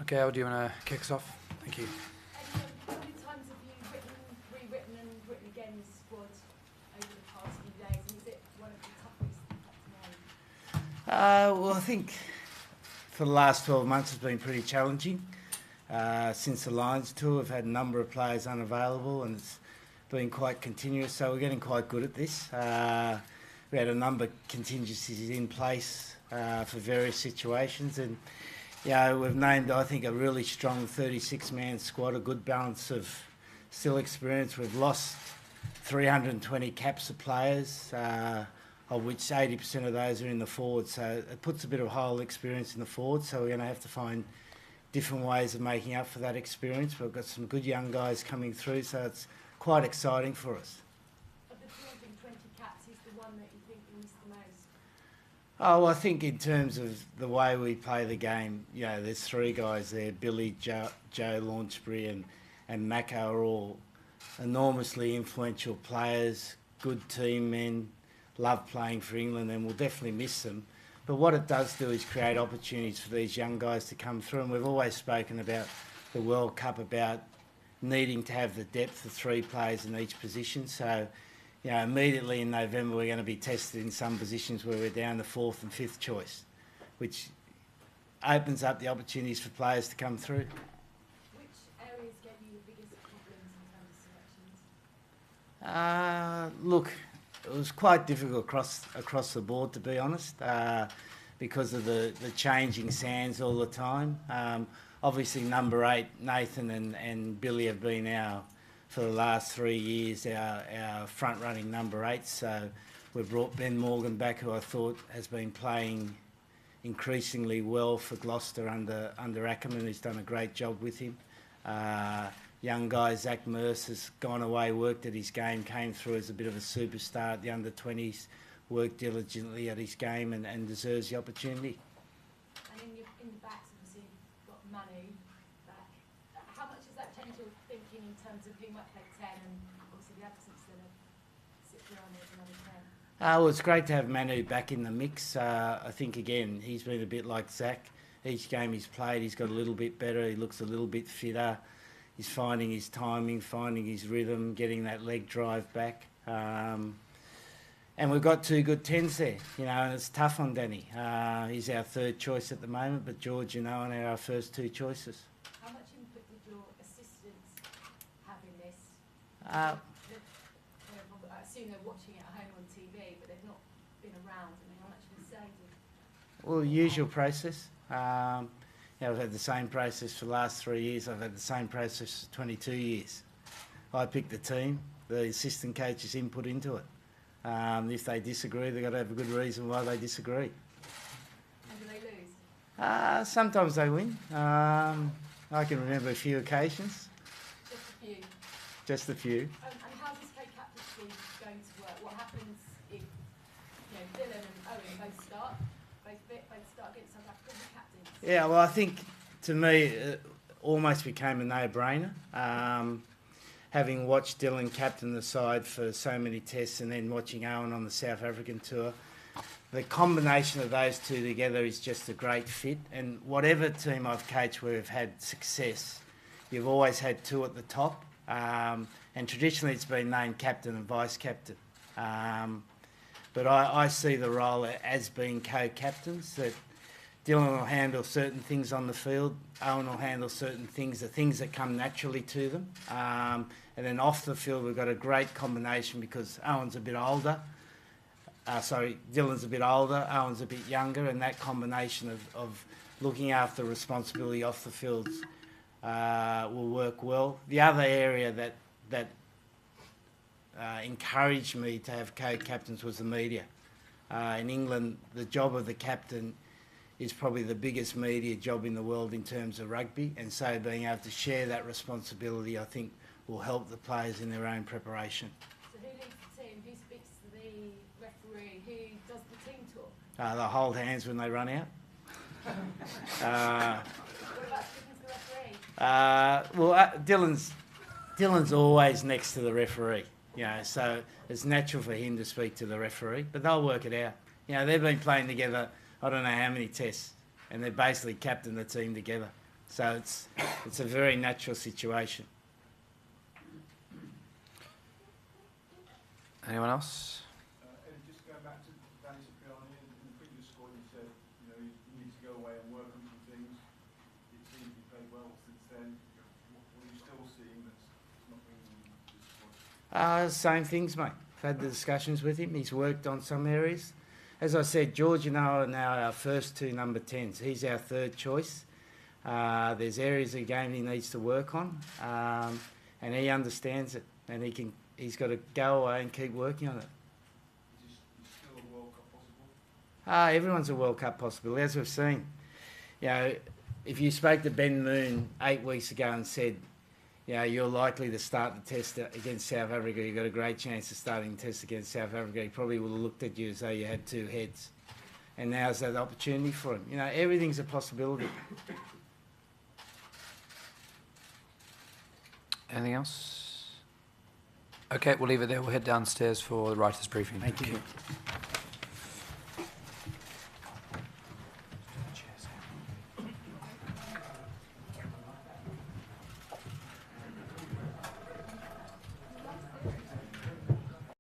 Okay, Al, do you want to kick us off? Thank you. How many times have you rewritten and written again this squad over the past few days? And is it one of the toughest to make? Well, I think for the last 12 months it's been pretty challenging. Since the Lions tour, we've had a number of players unavailable and it's been quite continuous, so we're getting quite good at this. We had a number of contingencies in place for various situations, and we've named, I think, a really strong 36-man squad, a good balance of still experience. We've lost 320 caps of players, of which 80% of those are in the forward, so it puts a bit of whole experience in the forward, so we're going to have to find different ways of making up for that experience. We've got some good young guys coming through, so it's quite exciting for us. Of the 320 caps, who's the one that you think you miss the most? Oh, I think in terms of the way we play the game, there's three guys there, Billy, Joe Launchbury and Mako are all enormously influential players, good team men, love playing for England, and we'll definitely miss them. But what it does do is create opportunities for these young guys to come through, and we've always spoken about the World Cup, about needing to have the depth of three players in each position. So, immediately in November we're going to be tested in some positions where we're down the fourth and fifth choice, which opens up the opportunities for players to come through. Which areas gave you the biggest problems in terms of selections? Look, it was quite difficult across the board, to be honest, because of the changing sands all the time. Obviously, number 8, Nathan and Billy have been for the last 3 years, our front-running number 8. So we've brought Ben Morgan back, who I thought has been playing increasingly well for Gloucester under Ackerman, who's done a great job with him. Young guy Zach Merce has gone away, worked at his game, came through as a bit of a superstar at the under-20s, worked diligently at his game and deserves the opportunity. And in the backs, obviously, you've got Manu back. How much has that changed your thinking in terms of who might play 10 and obviously the absence then of Cipriani as another 10? Well, it's great to have Manu back in the mix. I think, again, he's been a bit like Zach. Each game he's played, he's got a little bit better, he looks a little bit fitter. He's finding his timing, finding his rhythm, getting that leg drive back. And we've got 2 good 10s there, and it's tough on Danny. He's our third choice at the moment, but George, and our first 2 choices. How much input did your assistants have in this? I assume they're watching it at home on TV, but they've not been around. How much of a say did... Well, usual process. I've had the same process for the last 3 years. I've had the same process for 22 years. I pick the team, the assistant coaches input into it. If they disagree, they've got to have a good reason why they disagree. And do they lose? Sometimes they win. I can remember a few occasions. Just a few? Just a few. And how is this co-captaincy going to work? What happens if Dylan and Owen both start against South African captains? Yeah, well, I think, to me, it almost became a no-brainer. Having watched Dylan captain the side for so many tests and then watching Owen on the South African tour, the combination of those two together is just a great fit. And whatever team I've coached where we've had success, you've always had 2 at the top. And traditionally it's been named captain and vice-captain. But I see the role as being co-captains, that Dylan will handle certain things on the field, Owen will handle certain things, the things that come naturally to them. And then off the field, we've got a great combination because Owen's a bit older. Dylan's a bit older, Owen's a bit younger, and that combination of looking after responsibility off the field will work well. The other area that encouraged me to have co-captains was the media. In England, the job of the captain is probably the biggest media job in the world in terms of rugby, and so being able to share that responsibility, I think, will help the players in their own preparation. So who leads the team? Who speaks to the referee? Who does the team talk? They hold hands when they run out. What about speaking to the referee? Dylan's always next to the referee, so it's natural for him to speak to the referee, but they'll work it out. They've been playing together, I don't know how many tests, and they've basically captained the team together. So it's a very natural situation. Anyone else? And just going back to Danny Cipriani, in the previous score you said, you know, you need to go away and work on some things. It seems he played well since then. What are you still seeing that's not bringing you to this point? Same things, mate. I've had the discussions with him. He's worked on some areas. As I said, George and I are now our first two number 10s. He's our third choice. There's areas of the game he needs to work on, and he understands it, and he's got to go away and keep working on it. Is still a World Cup possible? Everyone's a World Cup possibility, as we've seen. You know, if you spoke to Ben Moon 8 weeks ago and said, you know, you're likely to start the test against South Africa, you've got a great chance of starting the test against South Africa, he probably would have looked at you as though you had two heads. And now's that opportunity for him. You know, everything's a possibility. Anything else? Okay, we'll leave it there. We'll head downstairs for the writers' briefing. Thank you.